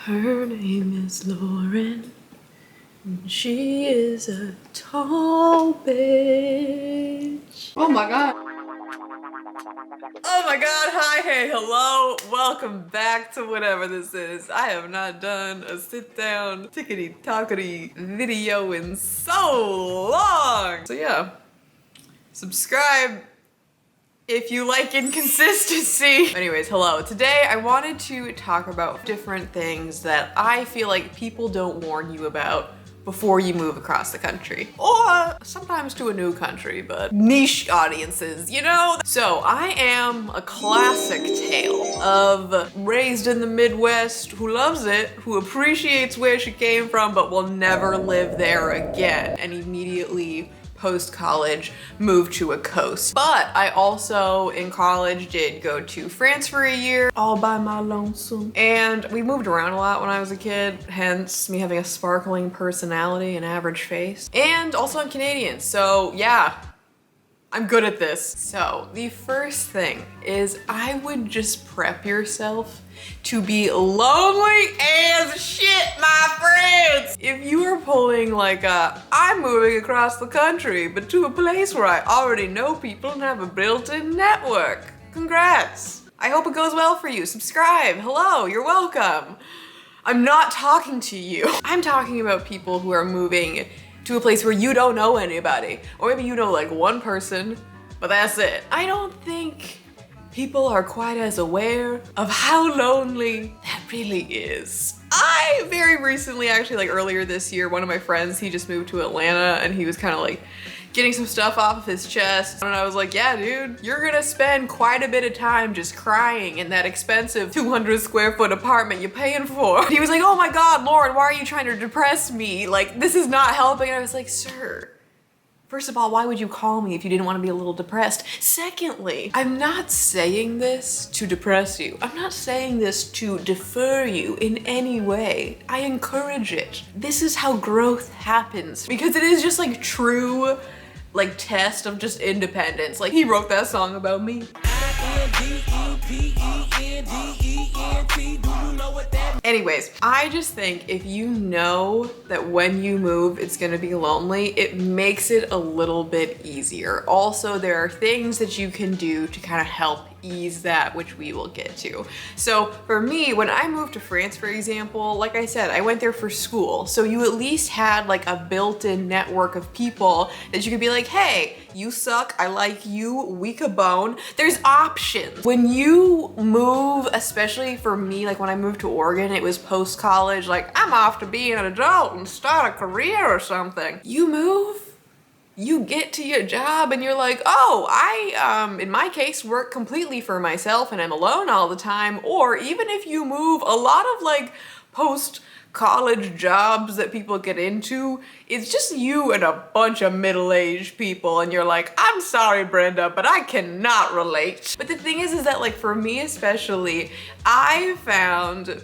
Her name is Lauren. She is a tall bitch. Oh my god. Oh my god, hi, hey, hello. Welcome back to whatever this is. I have not done a sit down, tickety talkety video in so long. So yeah, subscribe if you like inconsistency. Anyways, hello. Today I wanted to talk about different things that I feel like people don't warn you about before you move across the country. Or sometimes to a new country, but niche audiences, you know? So I am a classic tale of raised in the Midwest who loves it, who appreciates where she came from, but will never live there again, and immediately post-college moved to a coast. But I also in college did go to France for a year all by my lonesome, and we moved around a lot when I was a kid, hence me having a sparkling personality and average face. And also I'm Canadian, so yeah, I'm good at this. So the first thing is I would just prep yourself to be lonely as shit, my friends. If you are pulling like I'm moving across the country, but to a place where I already know people and have a built-in network, congrats. I hope it goes well for you. Subscribe, hello, you're welcome. I'm not talking to you. I'm talking about people who are moving to a place where you don't know anybody. Or maybe you know like one person, but that's it. I don't think people are quite as aware of how lonely that really is. I very recently, actually like earlier this year, one of my friends, he just moved to Atlanta and he was kind of like getting some stuff off of his chest. And I was like, yeah, dude, you're gonna spend quite a bit of time just crying in that expensive 200 square foot apartment you're paying for. He was like, oh my God, Lauren, why are you trying to depress me? Like, this is not helping. And I was like, sir, first of all, why would you call me if you didn't want to be a little depressed? Secondly, I'm not saying this to depress you. I'm not saying this to defer you in any way. I encourage it. This is how growth happens, because it is just like true like test of just independence. Like he wrote that song about me. Anyways, I just think if you know that when you move it's gonna be lonely, it makes it a little bit easier. Also, there are things that you can do to kind of help ease that, which we will get to. So for me, when I moved to France, for example, like I said, I went there for school. So you at least had like a built-in network of people that you could be like, hey, you suck, I like you, we could bone. There's options. When you move, especially for me, like when I moved to Oregon, it was post-college, like I'm off to be an adult and start a career or something. You move, you get to your job and you're like, oh, I, in my case, work completely for myself and I'm alone all the time. Or even if you move, a lot of like post-college jobs that people get into, it's just you and a bunch of middle-aged people and you're like, I'm sorry, Brenda, but I cannot relate. But the thing is that like for me especially, I found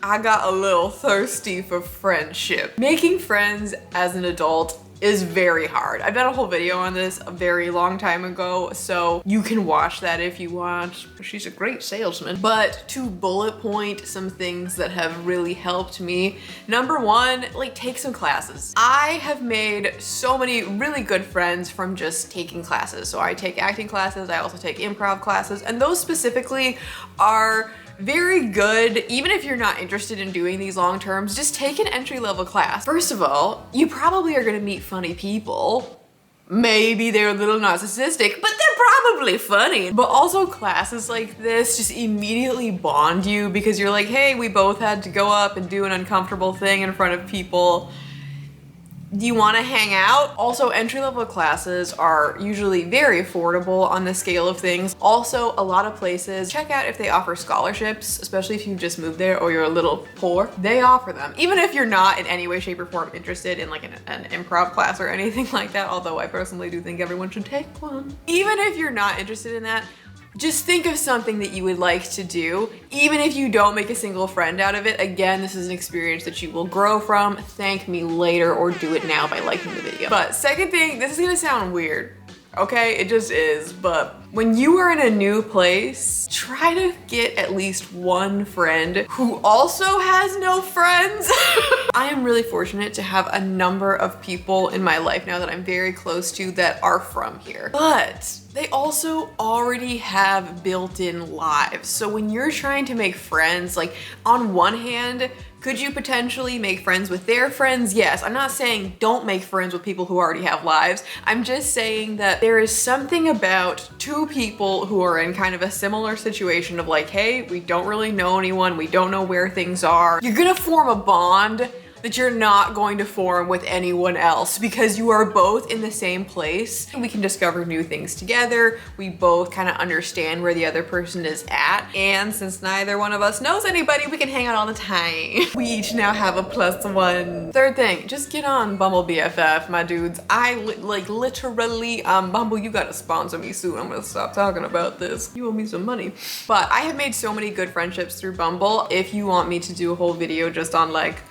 I got a little thirsty for friendship. Making friends as an adult is very hard. I've done a whole video on this a very long time ago, so you can watch that if you want. She's a great salesman. But to bullet point some things that have really helped me, number one, like take some classes. I have made so many really good friends from just taking classes. So I take acting classes, I also take improv classes, and those specifically are very good. Even if you're not interested in doing these long terms, just take an entry-level class. First of all, you probably are gonna meet funny people. Maybe they're a little narcissistic, but they're probably funny. But also classes like this just immediately bond you because you're like, hey, we both had to go up and do an uncomfortable thing in front of people. Do you want to hang out? Also, entry-level classes are usually very affordable on the scale of things. Also, a lot of places, check out if they offer scholarships, especially if you've just moved there or you're a little poor. They offer them. Even if you're not in any way, shape, or form interested in like an improv class or anything like that, although I personally do think everyone should take one. Even if you're not interested in that, just think of something that you would like to do. Even if you don't make a single friend out of it, again, this is an experience that you will grow from. Thank me later or do it now by liking the video. But second thing, this is gonna sound weird, okay? It just is, but When you are in a new place, try to get at least one friend who also has no friends. I am really fortunate to have a number of people in my life now that I'm very close to that are from here. But they also already have built-in lives. So when you're trying to make friends, like on one hand, could you potentially make friends with their friends? Yes. I'm not saying don't make friends with people who already have lives. I'm just saying that there is something about two people who are in kind of a similar situation of like, hey, we don't really know anyone. We don't know where things are. You're gonna form a bond that you're not going to form with anyone else because you are both in the same place. We can discover new things together. We both kind of understand where the other person is at. And since neither one of us knows anybody, we can hang out all the time. We each now have a +1. Third thing, just get on Bumble BFF, my dudes. Literally, Bumble, you gotta sponsor me soon. I'm gonna stop talking about this. You owe me some money. But I have made so many good friendships through Bumble. If you want me to do a whole video just on like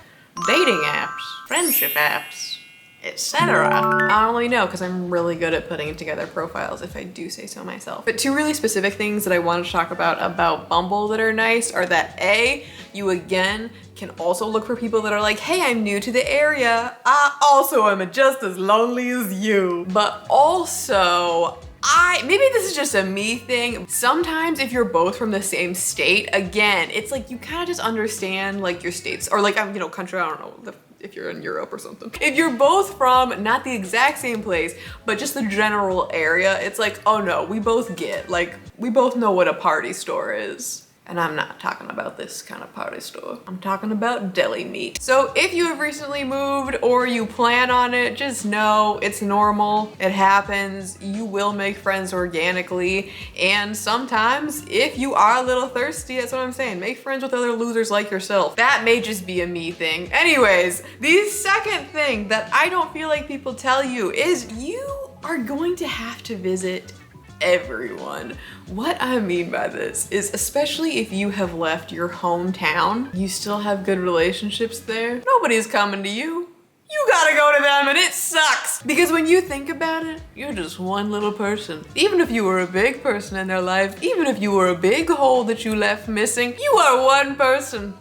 dating apps, friendship apps, etc. I don't really know because I'm really good at putting together profiles if I do say so myself. But two really specific things that I wanted to talk about Bumble that are nice are that A, you again can also look for people that are like, hey, I'm new to the area. I also am just as lonely as you. But also, maybe this is just a me thing. Sometimes if you're both from the same state, again, it's like you kind of just understand like your states or like, country, I don't know, if you're in Europe or something. If you're both from not the exact same place, but just the general area, it's like, oh no, we both know what a party store is. And I'm not talking about this kind of party store. I'm talking about deli meat. So if you have recently moved or you plan on it, just know it's normal. It happens. You will make friends organically. And sometimes if you are a little thirsty, that's what I'm saying. Make friends with other losers like yourself. That may just be a me thing. Anyways, the second thing that I don't feel like people tell you is you are going to have to visit everyone. What I mean by this is, especially if you have left your hometown, you still have good relationships there, nobody's coming to you. You gotta go to them and it sucks. Because when you think about it, you're just one little person. Even if you were a big person in their life, even if you were a big hole that you left missing, you are one person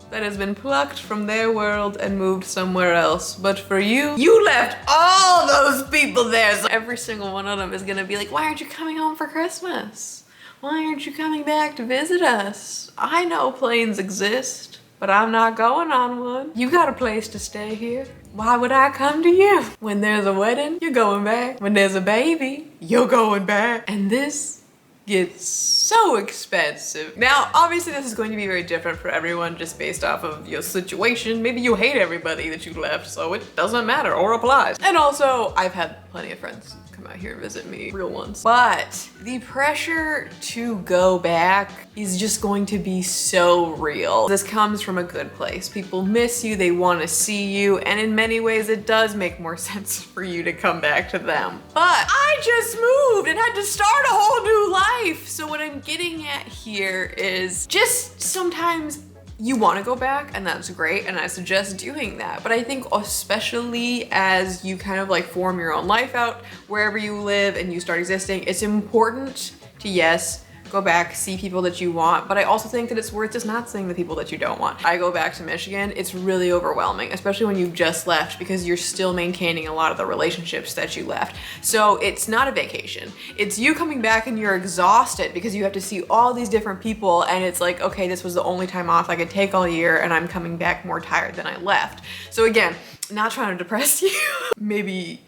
that has been plucked from their world and moved somewhere else. But for you, you left all those people there. So every single one of them is gonna be like, why aren't you coming home for Christmas? Why aren't you coming back to visit us? I know planes exist, but I'm not going on one. You got a place to stay here. Why would I come to you? When there's a wedding, you're going back. When there's a baby, you're going back. And this gets so expensive. Now, obviously this is going to be very different for everyone just based off of your situation. Maybe you hate everybody that you left, so it doesn't matter or applies. And also, I've had plenty of friends come out here and visit me, real ones. But the pressure to go back is just going to be so real. This comes from a good place. People miss you, they want to see you, and in many ways it does make more sense for you to come back to them. But I just moved and had to start a whole new life. So what I'm getting at here is just sometimes you want to go back and that's great and I suggest doing that. But I think especially as you kind of like form your own life out wherever you live and you start existing, it's important to, yes, go back, see people that you want, but I also think that it's worth just not seeing the people that you don't want. I go back to Michigan, it's really overwhelming, especially when you've just left because you're still maintaining a lot of the relationships that you left. So it's not a vacation. It's you coming back and you're exhausted because you have to see all these different people and it's like, okay, this was the only time off I could take all year and I'm coming back more tired than I left. So again, not trying to depress you. Maybe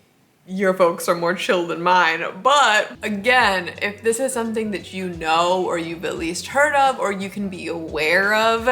your folks are more chill than mine. But again, if this is something that you know or you've at least heard of or you can be aware of,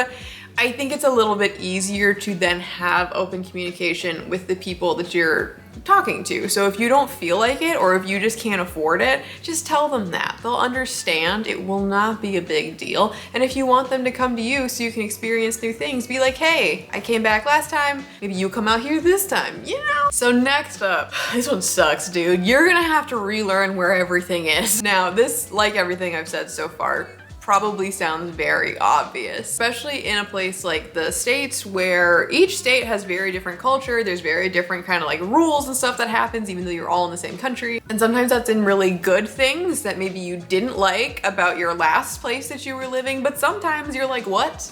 I think it's a little bit easier to then have open communication with the people that you're talking to. So if you don't feel like it or if you just can't afford it, just tell them that. They'll understand. It will not be a big deal. And if you want them to come to you so you can experience new things, be like, hey, I came back last time. Maybe you come out here this time, you know? So next up, this one sucks, dude. You're gonna have to relearn where everything is. Now, this, like everything I've said so far, probably sounds very obvious, especially in a place like the States where each state has very different culture. There's very different kind of like rules and stuff that happens even though you're all in the same country. And sometimes that's in really good things that maybe you didn't like about your last place that you were living, but sometimes you're like, what?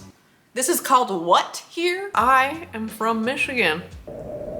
This is called what here? I am from Michigan,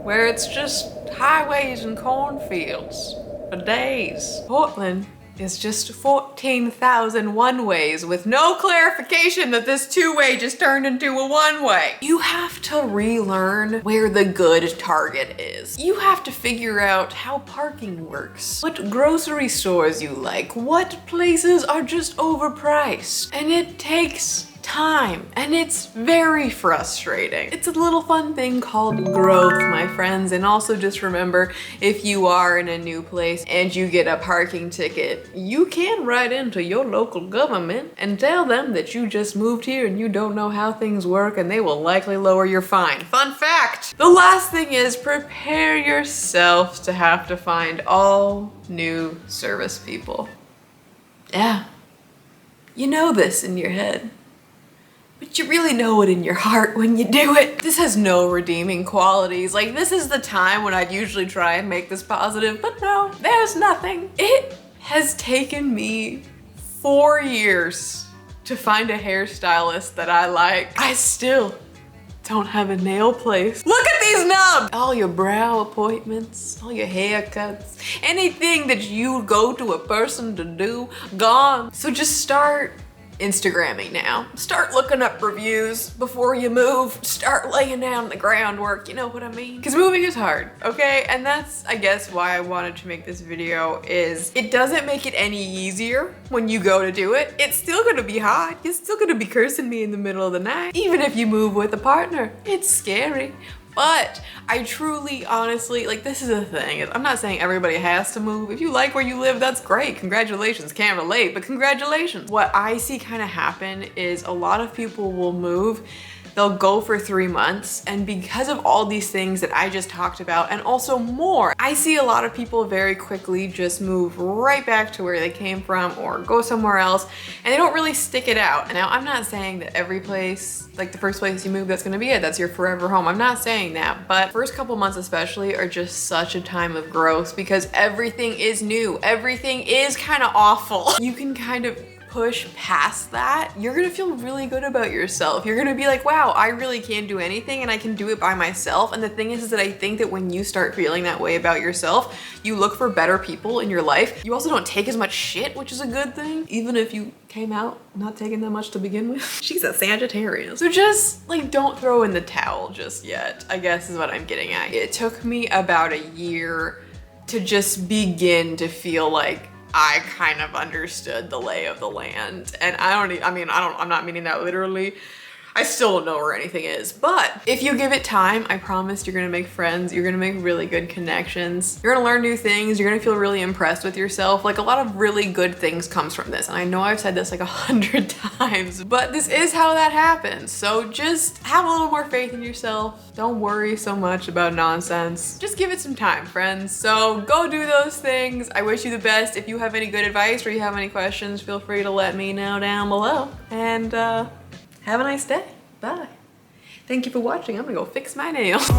where it's just highways and cornfields for days. Portland is just 14,000 one-ways with no clarification that this two-way just turned into a one-way. You have to relearn where the good Target is. You have to figure out how parking works, what grocery stores you like, what places are just overpriced. And it takes time, and it's very frustrating. It's a little fun thing called growth, my friends. And also just remember, if you are in a new place and you get a parking ticket, you can write into your local government and tell them that you just moved here and you don't know how things work, and they will likely lower your fine. Fun fact! The last thing is prepare yourself to have to find all new service people. Yeah, you know this in your head, but you really know it in your heart when you do it. This has no redeeming qualities. Like, this is the time when I'd usually try and make this positive, but no, there's nothing. It has taken me 4 years to find a hairstylist that I like. I still don't have a nail place. Look at these nubs! All your brow appointments, all your haircuts, anything that you go to a person to do, gone. So just start Instagramming now. Start looking up reviews before you move. Start laying down the groundwork, you know what I mean? Because moving is hard, okay? And that's, I guess, why I wanted to make this video is it doesn't make it any easier when you go to do it. It's still gonna be hard. You're still gonna be cursing me in the middle of the night. Even if you move with a partner, it's scary. But I truly, honestly, like, this is a thing. I'm not saying everybody has to move. If you like where you live, that's great. Congratulations. Can't relate, but congratulations. What I see kind of happen is a lot of people will move. They'll go for 3 months, and because of all these things that I just talked about and also more, I see a lot of people very quickly just move right back to where they came from or go somewhere else, and they don't really stick it out. Now, I'm not saying that every place, like the first place you move, that's gonna be it, that's your forever home. I'm not saying that, but first couple months especially are just such a time of growth because everything is new. Everything is kind of awful. You can kind of push past that, you're gonna feel really good about yourself. You're gonna be like, wow, I really can do anything and I can do it by myself. And the thing is that I think that when you start feeling that way about yourself, you look for better people in your life. You also don't take as much shit, which is a good thing, even if you came out not taking that much to begin with. She's a Sagittarius. So just like, don't throw in the towel just yet, I guess is what I'm getting at. It took me about a year to just begin to feel like I kind of understood the lay of the land. And I'm not meaning that literally. I still don't know where anything is, but if you give it time, I promise you're gonna make friends, you're gonna make really good connections, you're gonna learn new things, you're gonna feel really impressed with yourself. Like, a lot of really good things comes from this. And I know I've said this like 100 times, but this is how that happens. So just have a little more faith in yourself. Don't worry so much about nonsense. Just give it some time, friends. So go do those things. I wish you the best. If you have any good advice or you have any questions, feel free to let me know down below. And have a nice day. Bye. Thank you for watching. I'm gonna go fix my nails.